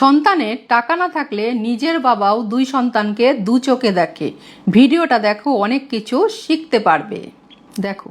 সন্তানের টাকা না থাকলে নিজের বাবাও দুই সন্তানকে দু চোখে দেখে। ভিডিওটা দেখো, অনেক কিছু শিখতে পারবে। দেখো।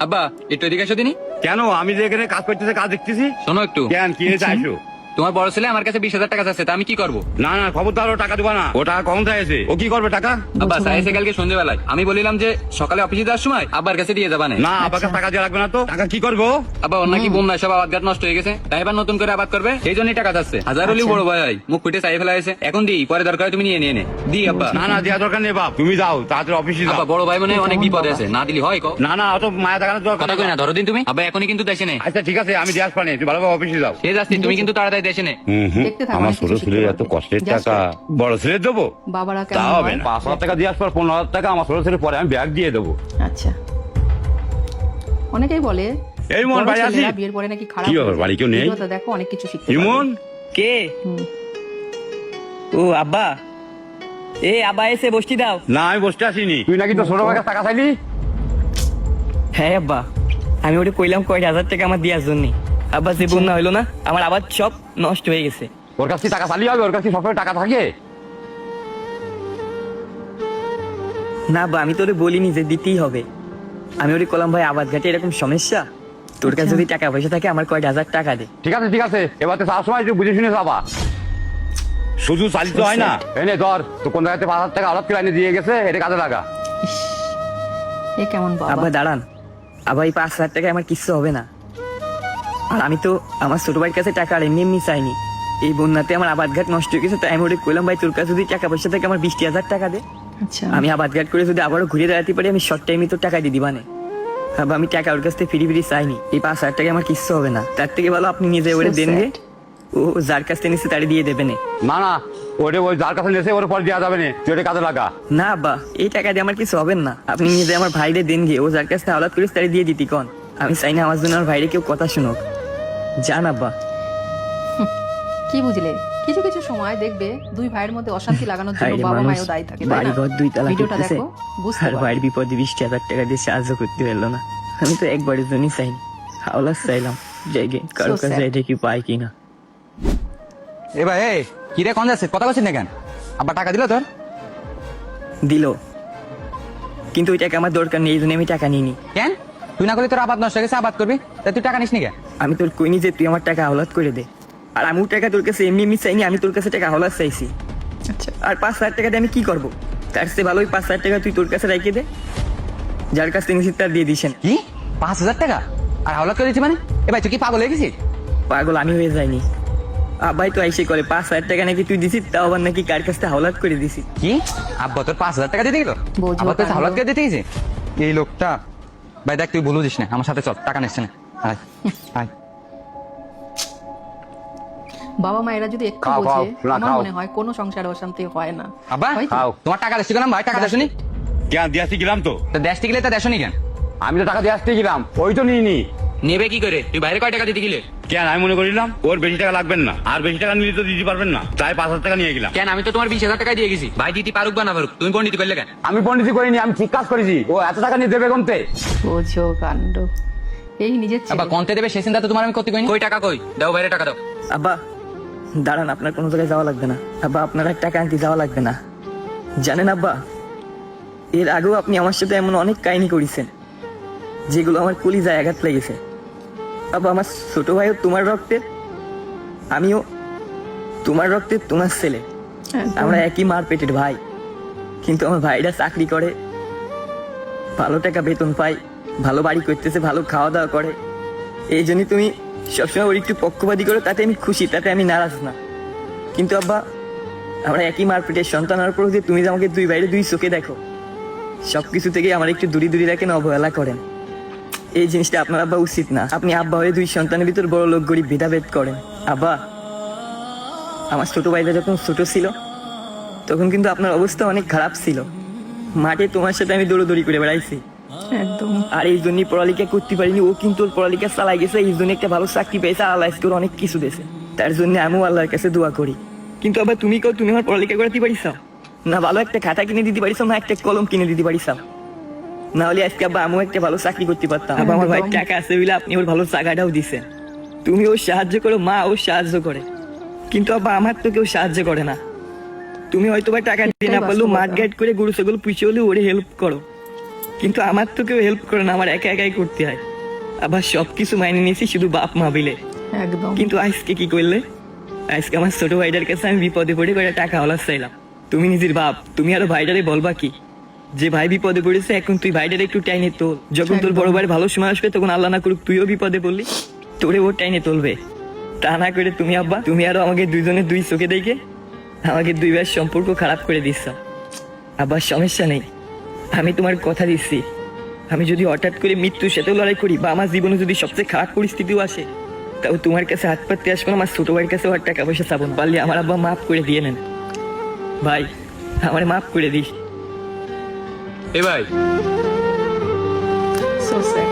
আব্বা একটু এদিকে এসো দিনি। কেন? আমি যে এখানে কাজ করতেছি, কাজ দেখতেছি। শোনো একটু। কেন, কি হয়েছে? আসো। তোমার বড় ছেলে আমার কাছে 20,000 টাকা চাচ্ছে, তা আমি কি করবো? না না, খবরদার ও টাকা দিবা না। ও টাকা কম চাইছে। ও কি করবে টাকা? আব্বা চাইছে কালকে সন্ধ্যেবেলায়। আমি বলিলাম যে সকালে অফিসে যাওয়ার সময় আব্বার কাছে দিয়ে যাবা না। না, আপাকে টাকা দেওয়া লাগবে না তো। টাকা কি করবো? আব্বা ওর নাকি বন্যায় সব আবাদ ঘাট নষ্ট হয়ে গেছে, তাই এবার নতুন করে আবাদ করবে, সেই জন্যই টাকা চাচ্ছে। হাজার হলেও বড় ভাই হয়, মুখ ফুটে চাই ফেলা হয়েছে। এখন দিই, পরে দরকার হয় তুমি নিয়ে নিয়ে নে। দি আব্বা। না না, দেওয়া দরকার নেই বাপ, তুমি যাও তাড়াতাড়ি অফিসে যাও। আব্বা বড় ভাই মনে হয় অনেক বিপদে আছে, না দিলি হয়? না না, অত মায়া দেখানোর দরকার কথা কই না, ধরো দিন তুমি। আব্বা এখনই কিন্তু দেশে নে। আচ্ছা ঠিক আছে, আমি দিয়ে আসবো না, তুই ভালোভাবে অফিসে যাও। সে যাচ্ছি, তুমি কিন্তু তাড়াতাড়ি দেশে নে। দেখতে থাকো, আমার অনেক ছোট কিছু শিখতে ছেলের পারবে। এত কষ্টের Just টাকা বড় ছেলে দেবো? বাবারা তা কেমন হবে হয়? না। 5,000 টাকা দিয়ে আসবার 15,000 টাকা আমার ছোট ছেলে, পরে আমি ব্যাগ দিয়ে দেবো। আচ্ছা, অনেকেই বলে এই মন বড় ভাই আসি। ছেলেরা বিয়ের পরে নাকি খারাপ কি হয়ে ব্যাপার, যায়। বাড়ি কেউ নেই? ভিডিওটা দেখো, অনেক কিছু শিখতে ইমন, পারবে। কে? হুম। ও আব্বা, এ আব্বা এসে বসতি দাও। না আমি বসতে আসিনি। তুই নাকি তো ছোট ভাইকে টাকা চাইলি? হ্যাঁ আব্বা, আমি ওটা কইলাম কয়টা হাজার টাকা আমার দেওয়ার জন্য। আব্বা যে বন্যা হইলো না, আমার আবার সব নষ্ট হয়ে গেছে। ওর কাছে কি টাকা চালি হবে? ওর কাছে কি সবসময় টাকা থাকে? না আব্বা, আমি তোরে বলিনি যে দিতেই হবে। আমি ওরে কলাম ভাই আবাদ ঘাটে এরকম সমস্যা, তোর কাছে যদি টাকা পয়সা থাকে আমার কয়টা হাজার টাকা দে। ঠিক আছে ঠিক আছে, এবার তো যাওয়ার সময় একটু বুঝে শুনে যাবা। শুধু চালিত হয় না। এনে ধর, তো কোন জায়গাতে 5,000 টাকা হঠাৎ করে এনে দিয়ে গেছে, এটা কাজে লাগা। ইস, এ কেমন বাবা? আব্বা দাঁড়ান, আবার এই 5,000 টাকা আমার কিচ্ছু হবে না। আর আমি তো আমার ছোট ভাইয়ের কাছে টাকা আর এমনি এমনি চাইনি। এই বন্যাতে আমার আবাদ ঘাট নষ্ট হয়ে গেছে, তাই আমি ওরে কইলাম ভাই তোর কাছে যদি টাকা পয়সা থাকে আমার 20,000 টাকা দে। আচ্ছা, আমি আবাদ ঘাট করে যদি আবারও ঘুরে দাঁড়াতে পারি, আমি শর্ট টাইমে তোর টাকা দিয়ে দিবানে। আমি টাকা ওর কাছ থেকে ফিরি ফিরি চাইনি। এই 5,000 টাকা আমার কিচ্ছু হবে না, তার থেকে ভালো আপনি নিজে ওরে So দেন গে। sad. ও যার কাছ থেকে নিচ্ছে তারে দিয়ে দেবে না। না না, ওটা ওই যার কাছে নেছে ওর পরে দেওয়া যাবে না, তুই এটা কাজে লাগা। না আব্বা, এই টাকা দিয়ে আমার কিছু হবে না, আপনি নিজে আমার ভাইরে দেন গে। ও যার কাছ থেকে হাওলাত করিস তারে দিয়ে দিতি কন। আমি চাই না আমার জন্য আমার ভাইরে কেউ কথা শুনুক। জান আব্বা। কি বুঝলে? কিছু কিছু সময় দেখবে দুই ভাইয়ের মধ্যে অশান্তি লাগানোর জন্য হায়রে বাবা মানুষ, মায়েও দায়ী থাকে, তাই বাড়ি না? ঘর 2 তালা ভিডিওটা করতেছে, দেখো, বুঝতে আর পারবে। ভাইয়ের বিপদে 20,000 টাকা দিয়ে সাহায্য করতে পারলো না। আমি তো একবারের জন্যই চাইনি, হাওলাত চাইলাম, জায়গায় কারো So কাছে sad. এটা কি পাই কিনা। এ ভাই এই কি রে, কোন যাচ্ছে? কথা বলছিস না কেন? আব্বা টাকা দিল তোর? দিল, কিন্তু ওই টাকা আমার দরকার নেই, এই জন্য আমি টাকা নিইনি। কেন? তুই না করলে তোর আবাদ নষ্ট হয়ে গেছে, আবাদ করবি, তাই তুই টাকা নিস নি কেন? আমি তোর কইনি যে তুই আমার টাকা হাওলাত করে দে। আর আমিও টাকা তোর কাছে এমনি এমনি চাইনি, আমি তোর কাছে টাকা হাওলাত চাইছি। আচ্ছা, আর 5,000 টাকা দিয়ে আমি কি করবো? তার চেয়ে ভালো ওই 5,000 টাকা তুই তোর কাছে রেখে দে, যার কাছ থেকে নিছিস তার দিয়ে দিস। কি 5,000 টাকা আর হাওলাত করে দিচ্ছি মানে? এ ভাই তুই কি পাগল হয়ে গেছিস? পাগল আমি হয়ে যাইনি। আব্বাই তো আইসে করে 5,000 টাকা নাকি তুই দিছিস, তাও আবার নাকি কার কাছ থেকে হাওলাত করে দিছি। কি আব্বা তোর 5,000 টাকা দিতে গেল? বোঝো আবার তোর কাণ্ড। হাওলাত করে দিতে গেছে এই লোকটা। ভাই দেখ তুই ভুল বুঝিস না, আমার সাথে চল, টাকা নিচ্ছে না। আয় আয়। বাবা মায়েরা যদি একটু খাও, খাও, বোঝে, না, আমার খাও। মনে হয় কোনো সংসারে অশান্তি হয় না। আব্বা হয় তো? খাও। তোমার টাকা দেশি গেলাম ভাই, টাকা দেশনি? কেন দিয়ে আসতে গেলাম তো? তো দেশটি গেলে তা দেশনি কেন? আমি তো টাকা দিয়ে আসতে গেলাম, ওই তো নিইনি। নেবে কি করে? তুই বাইরে কয় টাকা দিতে গেলে? কেন, আমি মনে করিলাম ওর বেশি টাকা লাগবেন না, আর বেশি টাকা নিলে তো দিতে পারবেন না, তাই 5,000 টাকা নিয়ে গেলাম। কেন? আমি তো তোমার 20,000 টাকা দিয়ে গেছি, ভাই দিতে পারুক বা না পারুক, তুমি পণ্ডিত করলে কেন? আমি পণ্ডিতি করিনি, আমি ঠিক কাজ করেছি। ও এত টাকা নিয়ে দেবে কোনতে? বোঝো কাণ্ড, এই নিজের আব্বা ছেলে। কোনতে দেবে সে চিন্তা তো তোমার আমি করতে কইনি। কই টাকা কই? দাও বাইরে টাকা দাও। আব্বা দাঁড়ান, আপনার কোনো জায়গায় যাওয়া লাগবে না। আব্বা আপনার আর টাকা আনতে যাওয়া লাগবে না। জানেন আব্বা, এর আগেও আপনি আমার সাথে এমন অনেক কাহিনী করেছেন যেগুলো আমার কলিজায় আঘাত লেগেছে। আব্বা আমার ছোট ভাইও তোমার রক্তের, আমিও তোমার রক্তের, তোমার ছেলে। একদম। আমরা একই মার পেটের ভাই, কিন্তু আমার ভাইরা চাকরি করে, ভালো টাকা বেতন পায়, ভালো বাড়ি করতেছে, ভালো খাওয়া দাওয়া করে। এই জন্যই তুমি সবসময় ওর একটু পক্ষপাতী করো, তাতে আমি খুশি, তাতে আমি নারাজ না। কিন্তু আব্বা আমরা একই মার পেটের সন্তান হওয়ার পর যে তুমি যে আমাকে দুই বাইরে 2 চোখে দেখো, সবকিছু থেকে আমার একটু দূরে দূরে রাখেন, অবহেলা করেন, এই জিনিসটা আপনার আব্বা উচিত না। আপনি আব্বা হয়ে 2 সন্তানের ভিতর বড় লোক গরিব ভেদাভেদ করেন। আব্বা আমার ছোট ভাইরা যখন ছোট ছিল তখন কিন্তু আপনার অবস্থা অনেক খারাপ ছিল, মাঠে তোমার সাথে আমি দৌড়দৌড়ি করে বেড়াইছি। একদম। আর এই জন্যই পড়ালেখা করতে পারিনি, ও কিন্তু ওর পড়ালেখা চালাই গেছে, এই জন্য একটা ভালো চাকরি পেয়েছে, আল্লাহ আজকে ওর অনেক কিছু দিয়েছে, তার জন্য আমিও আল্লাহর কাছে দোয়া করি। কিন্তু আবার তুমি কও তুমি আমার পড়ালেখা করাতে পারিস না, ভালো একটা খাতা কিনে দিতে পারিস না, একটা কলম কিনে দিতে পারিস না, হলে আজকে আব্বা আমিও একটা ভালো চাকরি করতে পারতাম। আবার আমার ভাই টাকা আছে বলে আপনি ওর ভালো জায়গাটাও দিছেন, তুমি ওর সাহায্য করো, মা ওর সাহায্য করে, কিন্তু আব্বা আমার তো কেউ সাহায্য করে না। তুমি হয়তো বা টাকা দিতে না পারলেও মাঠ গাইড করে গরু ছাগল পুষে হলেও ওরে হেল্প করো, কিন্তু আমার তো কেউ হেল্প করে না, আমার একা একাই করতে হয়। আবার সবকিছু মাইনে নিয়েছি শুধু বাপ মা বিলে। একদম। কিন্তু আজকে কি করলে? আজকে আমার ছোট ভাইটার কাছে আমি বিপদে পড়ে করে টাকা হলার চাইলাম। তুমি নিজের বাপ, তুমি আরো ভাইটারে বলবা কি যে ভাই বিপদে পড়েছে, এখন তুই ভাইটারে একটু টাইনে তোল। যখন তোর বড় ভাইয়ের ভালো সময় আসবে তখন আল্লাহ না করুক তুইও বিপদে পড়লি, তোরে ওর টাইনে তুলবে। তা না করে তুমি আব্বা, তুমি আরো আমাকে দুইজনে দুই চোখে দেখে আমাকে দুই ভাইয়ের সম্পর্ক খারাপ করে দিচ্ছ। আবার সমস্যা নেই, আমি তোমার কথা দিচ্ছি, আমি যদি হঠাৎ করে মৃত্যুর সাথেও লড়াই করি বা আমার জীবনে যদি সবচেয়ে খারাপ পরিস্থিতিও আসে, তাও তোমার কাছে হাত পাততে আসবো না, আমার ছোট ভাইয়ের কাছে আর টাকা পয়সা চাবো না। পারলে আমার আব্বা মাফ করে দিয়ে নেন ভাই, আমার মাফ করে দিস। এ ভাই, So sad.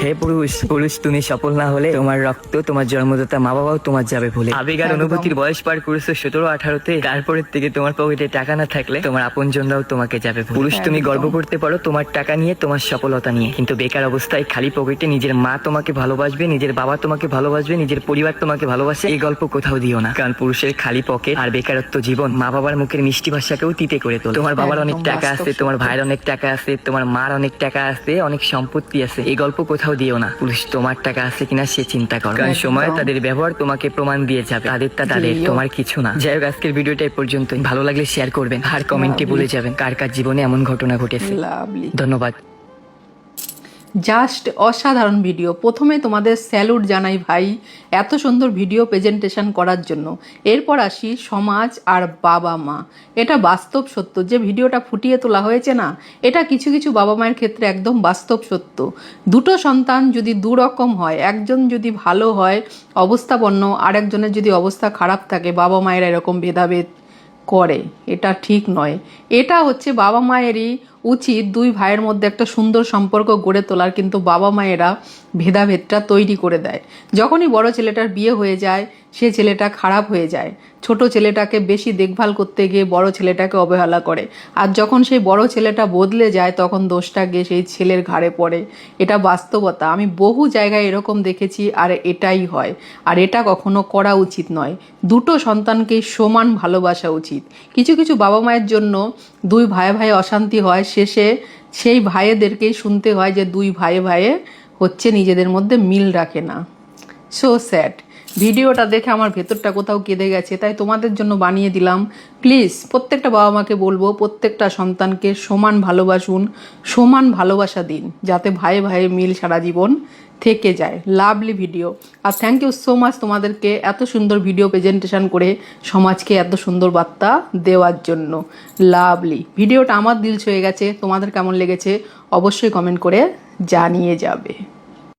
হে পুরুষ, পুরুষ তুমি সফল না হলে তোমার রক্ত, তোমার জন্মদাতা মা বাবাও তোমার যাবে ভুলে। আবেগ আর একদম। অনুভূতির বয়স পার করেছো 17-18-তে, তারপরের থেকে তোমার পকেটে টাকা না থাকলে তোমার আপনজনরাও তোমাকে যাবে ভুলে। পুরুষ তুমি একদম। গর্ব করতে পারো তোমার টাকা নিয়ে, তোমার সফলতা নিয়ে, কিন্তু বেকার অবস্থায় খালি পকেটে নিজের মা তোমাকে ভালোবাসবে, নিজের বাবা তোমাকে ভালোবাসবে, নিজের পরিবার তোমাকে ভালোবাসে, এই গল্প কোথাও দিও না। কারণ পুরুষের খালি পকেট আর বেকারত্ব জীবন মা বাবার মুখের মিষ্টি ভাষাকেও তিতে করে তোলে। তোমার বাবার অনেক একদম টাকা বাস্তব আছে, তোমার সত্য। ভাইয়ের অনেক টাকা আছে, তোমার মার অনেক টাকা আছে, অনেক সম্পত্তি আছে, এই গল্প কোথাও দিও না। পুরুষ তোমার টাকা আছে কিনা সে চিন্তা করো, কারণ একদম। সময় তাদের ব্যবহার তোমাকে প্রমাণ দিয়ে যাবে, তাদেরটা তাদের, জিও। তোমার কিছু না। যাই হোক, আজকের ভিডিওটা এই পর্যন্ত। ভালো লাগলে শেয়ার করবেন আর কমেন্টে বলে যাবেন কার কার জীবনে এমন ঘটনা ঘটেছে। লাভলি। ধন্যবাদ। জাস্ট অসাধারণ ভিডিও। প্রথমে তোমাদের স্যালুট জানাই ভাই, এত সুন্দর ভিডিও প্রেজেন্টেশন করার জন্য। এরপর আসি সমাজ আর বাবা মা। এটা বাস্তব সত্য, যে ভিডিওটা ফুটিয়ে তোলা হয়েছে না, এটা কিছু কিছু বাবা মায়ের ক্ষেত্রে একদম বাস্তব সত্য। দুটো সন্তান যদি দুরকম হয়, একজন যদি ভালো হয় অবস্থাপন্ন, আর একজনের যদি অবস্থা খারাপ থাকে, বাবা মায়েরা এরকম ভেদাভেদ করে, এটা ঠিক নয়। এটা হচ্ছে বাবা মায়েরই উচিত দুই ভাইয়ের মধ্যে একটা সুন্দর সম্পর্ক গড়ে তোলার, কিন্তু বাবা মায়েরা ভেদাভেদটা তৈরি করে দেয়। যখনই বড় ছেলেটার বিয়ে হয়ে যায়, সে ছেলেটা খারাপ হয়ে যায়, ছোট ছেলেটাকে বেশি দেখভাল করতে গিয়ে বড় ছেলেটাকে অবহেলা করে, আর যখন সেই বড় ছেলেটা বদলে যায় তখন দোষটা গিয়ে সেই ছেলের ঘাড়ে পড়ে। এটা বাস্তবতা, আমি বহু জায়গায় এরকম দেখেছি, আর এটাই হয়। আর এটা কখনো করা উচিত নয়। দুটো সন্তানকে সমান ভালোবাসা উচিত। কিছু কিছু বাবা মায়ের জন্য দুই ভাইয়ে ভাইয়ে অশান্তি হয়, শেষে সেই ভাইয়েদেরকেই শুনতে হয় যে দুই ভাইয়ে ভাইয়ে হচ্ছে নিজেদের মধ্যে মিল রাখে না। So sad. ভিডিওটা দেখে আমার ভেতরটা কোথাও কেঁদে গেছে, তাই তোমাদের জন্য বানিয়ে দিলাম। প্লিজ প্রত্যেকটা বাবা মাকে বলবো, প্রত্যেকটা সন্তানকে সমান ভালোবাসুন, সমান ভালোবাসা দিন, যাতে ভাইয়ে ভাইয়ে মিল সারা জীবন থেকে যায়। Lovely video. আর থ্যাংক ইউ সো মাচ তোমাদেরকে এত সুন্দর ভিডিও প্রেজেন্টেশন করে সমাজকে এত সুন্দর বার্তা দেওয়ার জন্য। লাভলি ভিডিওটা আমার দিল ছুঁয়ে গেছে। তোমাদের কেমন লেগেছে অবশ্যই কমেন্ট করে জানিয়ে যাবে।